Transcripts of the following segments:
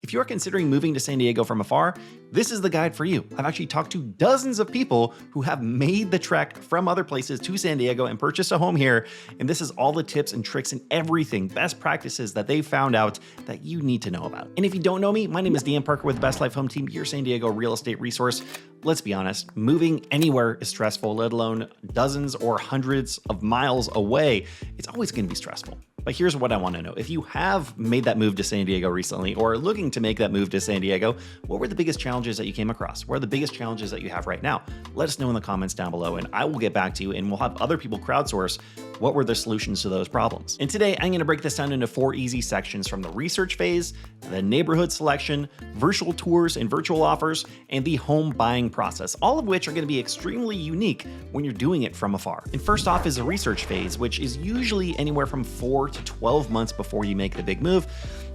If you're considering moving to San Diego from afar, this is the guide for you. I've actually talked to dozens of people who have made the trek from other places to San Diego and purchased a home here, and this is all the tips and tricks and everything, best practices that they've found out that you need to know about. And if you don't know me, my name is Dan Parker with the Best Life Home Team, your San Diego real estate resource. Let's be honest, moving anywhere is stressful, let alone dozens or hundreds of miles away. It's always going to be stressful. But here's what I want to know. If you have made that move to San Diego recently or are looking to make that move to San Diego, what were the biggest challenges that you came across? What are the biggest challenges that you have right now? Let us know in the comments down below and I will get back to you and we'll have other people crowdsource what were the solutions to those problems. And today I'm going to break this down into 4 easy sections from the research phase, the neighborhood selection, virtual tours and virtual offers, and the home buying process, all of which are going to be extremely unique when you're doing it from afar. And first off is the research phase, which is usually anywhere from 4 to 12 months before you make the big move.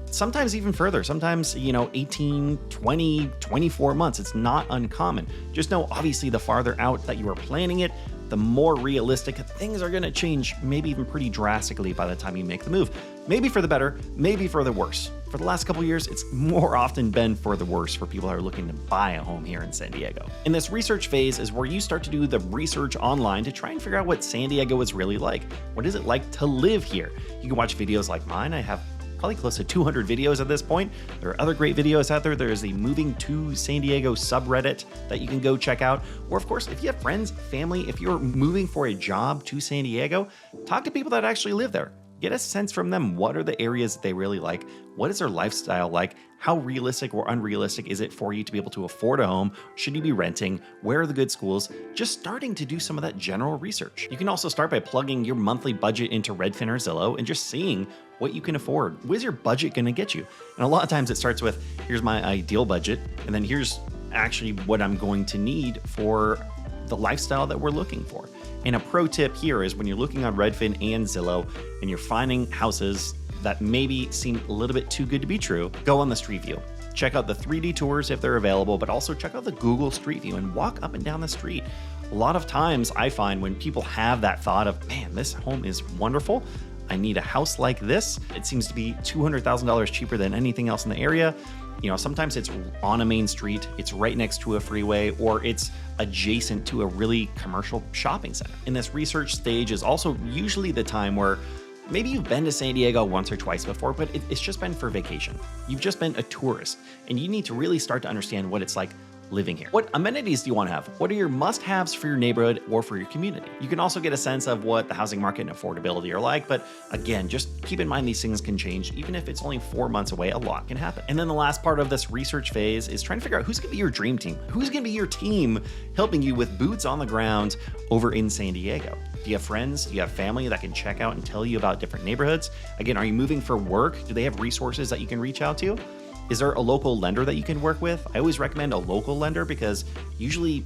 Sometimes even further, sometimes, 18, 20, 24 months. It's not uncommon. Just know, obviously, the farther out that you are planning it, the more realistic things are going to change, maybe even pretty drastically by the time you make the move. Maybe for the better, maybe for the worse. For the last couple of years, it's more often been for the worse for people who are looking to buy a home here in San Diego. And this research phase is where you start to do the research online to try and figure out what San Diego is really like. What is it like to live here? You can watch videos like mine. I have probably close to 200 videos at this point. There are other great videos out there. There's the Moving to San Diego subreddit that you can go check out. Or of course, if you have friends, family, if you're moving for a job to San Diego, talk to people that actually live there. Get a sense from them. What are the areas that they really like? What is their lifestyle like? How realistic or unrealistic is it for you to be able to afford a home? Should you be renting? Where are the good schools? Just starting to do some of that general research. You can also start by plugging your monthly budget into Redfin or Zillow and just seeing what you can afford. What is your budget going to get you? And a lot of times it starts with, here's my ideal budget, and then here's actually what I'm going to need for the lifestyle that we're looking for. And a pro tip here is when you're looking on Redfin and Zillow and you're finding houses that maybe seem a little bit too good to be true, go on the Street View. Check out the 3D tours if they're available, but also check out the Google Street View and walk up and down the street. A lot of times I find when people have that thought of, man, this home is wonderful, I need a house like this. It seems to be $200,000 cheaper than anything else in the area. Sometimes it's on a main street, it's right next to a freeway, or it's adjacent to a really commercial shopping center. And this research stage is also usually the time where maybe you've been to San Diego once or twice before, but it's just been for vacation. You've just been a tourist, and you need to really start to understand what it's like living here. What amenities do you want to have? What are your must-haves for your neighborhood or for your community? You can also get a sense of what the housing market and affordability are like, but again, just keep in mind these things can change. Even if it's only 4 months away, a lot can happen. And then the last part of this research phase is trying to figure out who's going to be your dream team. Who's going to be your team helping you with boots on the ground over in San Diego? Do you have friends? Do you have family that can check out and tell you about different neighborhoods? Again, are you moving for work? Do they have resources that you can reach out to? Is there a local lender that you can work with? I always recommend a local lender because usually,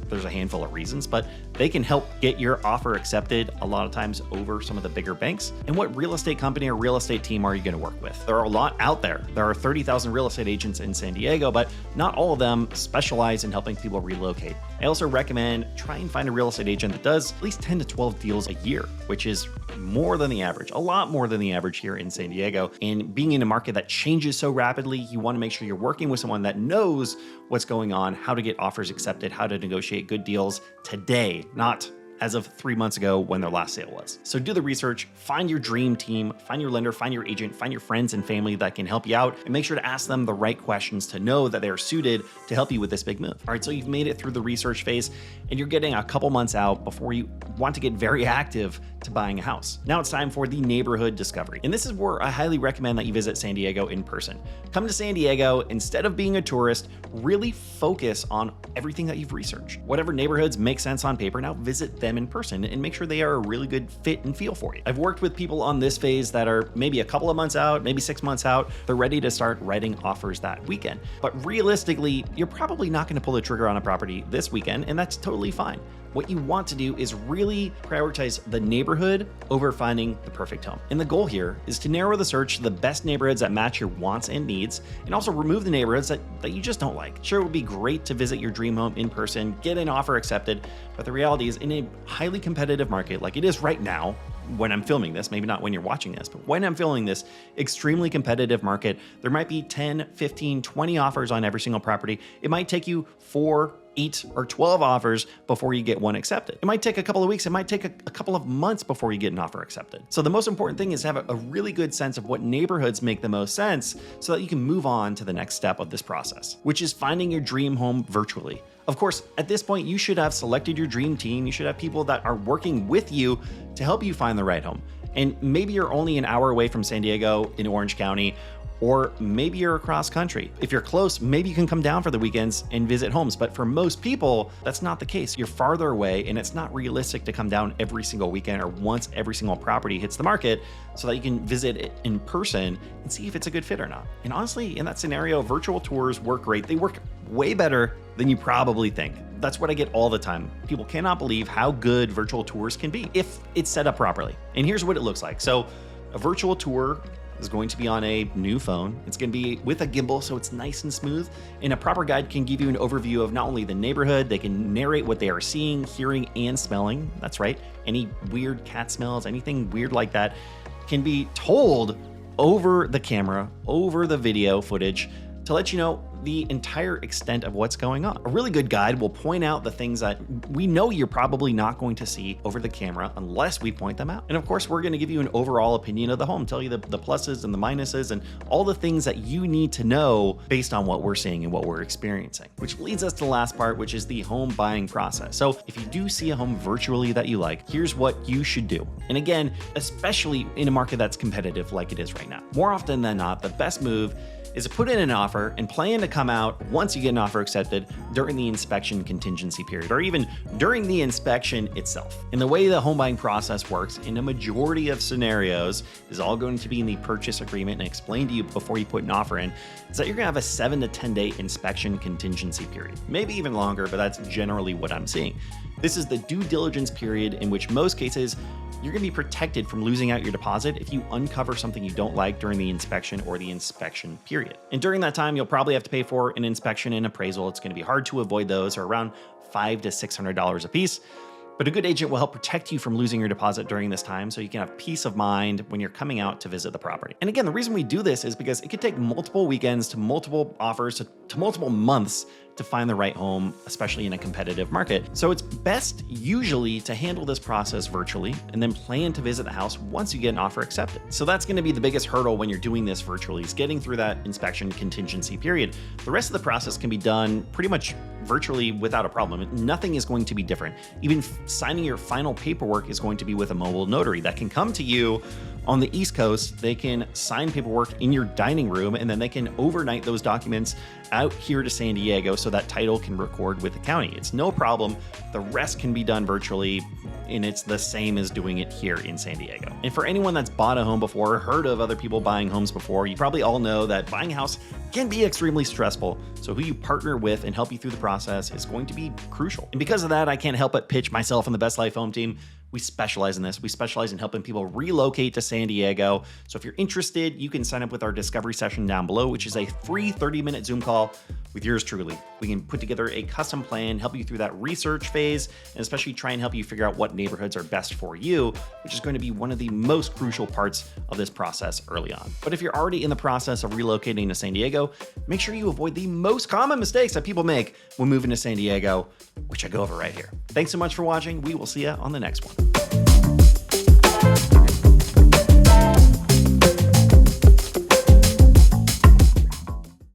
there's a handful of reasons, but they can help get your offer accepted a lot of times over some of the bigger banks. And what real estate company or real estate team are you going to work with? There are a lot out there. There are 30,000 real estate agents in San Diego, but not all of them specialize in helping people relocate. I also recommend try and find a real estate agent that does at least 10 to 12 deals a year, which is more than the average, a lot more than the average here in San Diego. And being in a market that changes so rapidly, you want to make sure you're working with someone that knows what's going on, how to get offers accepted, how to negotiate good deals today, not as of 3 months ago when their last sale was. So do the research, find your dream team, find your lender, find your agent, find your friends and family that can help you out, and make sure to ask them the right questions to know that they're suited to help you with this big move. All right, so you've made it through the research phase and you're getting a couple months out before you want to get very active to buying a house. Now it's time for the neighborhood discovery. And this is where I highly recommend that you visit San Diego in person. Come to San Diego, instead of being a tourist, really focus on everything that you've researched. Whatever neighborhoods make sense on paper, now visit them in person and make sure they are a really good fit and feel for you. I've worked with people on this phase that are maybe a couple of months out, maybe 6 months out. They're ready to start writing offers that weekend. But realistically, you're probably not going to pull the trigger on a property this weekend, and that's totally fine. What you want to do is really prioritize the neighborhood over finding the perfect home. And the goal here is to narrow the search to the best neighborhoods that match your wants and needs, and also remove the neighborhoods that you just don't like. Sure, it would be great to visit your dream home in person, get an offer accepted, but the reality is in a highly competitive market like it is right now, when I'm filming this, maybe not when you're watching this, but when I'm filming this, extremely competitive market. There might be 10, 15, 20 offers on every single property. It might take you 4, 8, or 12 offers before you get one accepted. It might take a couple of weeks. It might take a couple of months before you get an offer accepted. So the most important thing is to have a really good sense of what neighborhoods make the most sense so that you can move on to the next step of this process, which is finding your dream home virtually. Of course, at this point, you should have selected your dream team. You should have people that are working with you to help you find the right home. And maybe you're only an hour away from San Diego in Orange County, or maybe you're across country. If you're close, maybe you can come down for the weekends and visit homes. But for most people, that's not the case. You're farther away, and it's not realistic to come down every single weekend or once every single property hits the market so that you can visit it in person and see if it's a good fit or not. And honestly, in that scenario, virtual tours work great. They work way better than you probably think. That's what I get all the time. People cannot believe how good virtual tours can be if it's set up properly. And here's what it looks like. So a virtual tour is going to be on a new phone. It's going to be with a gimbal, so it's nice and smooth. And a proper guide can give you an overview of not only the neighborhood, they can narrate what they are seeing, hearing, and smelling. That's right. Any weird cat smells, anything weird like that can be told over the camera, over the video footage to let you know the entire extent of what's going on. A really good guide will point out the things that we know you're probably not going to see over the camera unless we point them out. And of course, we're going to give you an overall opinion of the home, tell you the pluses and the minuses and all the things that you need to know based on what we're seeing and what we're experiencing. Which leads us to the last part, which is the home buying process. So if you do see a home virtually that you like, here's what you should do. And again, especially in a market that's competitive like it is right now, more often than not, the best move is to put in an offer and plan to come out once you get an offer accepted during the inspection contingency period, or even during the inspection itself. And the way the home buying process works in a majority of scenarios is all going to be in the purchase agreement and explained to you before you put an offer in, is that you're gonna have a 7 to 10 day inspection contingency period, maybe even longer, but that's generally what I'm seeing. This is the due diligence period in which most cases you're going to be protected from losing out your deposit if you uncover something you don't like during the inspection or the inspection period. And during that time, you'll probably have to pay for an inspection and appraisal. It's going to be hard to avoid those, or around $500 to $600 a piece. But a good agent will help protect you from losing your deposit during this time so you can have peace of mind when you're coming out to visit the property. And again, the reason we do this is because it could take multiple weekends to multiple offers to multiple months to find the right home, especially in a competitive market. So it's best usually to handle this process virtually and then plan to visit the house once you get an offer accepted. So that's going to be the biggest hurdle when you're doing this virtually, is getting through that inspection contingency period. The rest of the process can be done pretty much virtually without a problem. Nothing is going to be different. Even signing your final paperwork is going to be with a mobile notary that can come to you on the East Coast. They can sign paperwork in your dining room, and then they can overnight those documents out here to San Diego so that title can record with the county. It's no problem. The rest can be done virtually, and it's the same as doing it here in San Diego. And for anyone that's bought a home before, heard of other people buying homes before, you probably all know that buying a house can be extremely stressful. So who you partner with and help you through the process is going to be crucial. And because of that, I can't help but pitch myself and the Best Life Home Team. We specialize in this. We specialize in helping people relocate to San Diego. So if you're interested, you can sign up with our discovery session down below, which is a free 30-minute Zoom call with yours truly. We can put together a custom plan, help you through that research phase, and especially try and help you figure out what neighborhoods are best for you, which is going to be one of the most crucial parts of this process early on. But if you're already in the process of relocating to San Diego, make sure you avoid the most common mistakes that people make when moving to San Diego, which I go over right here. Thanks so much for watching. We will see you on the next one.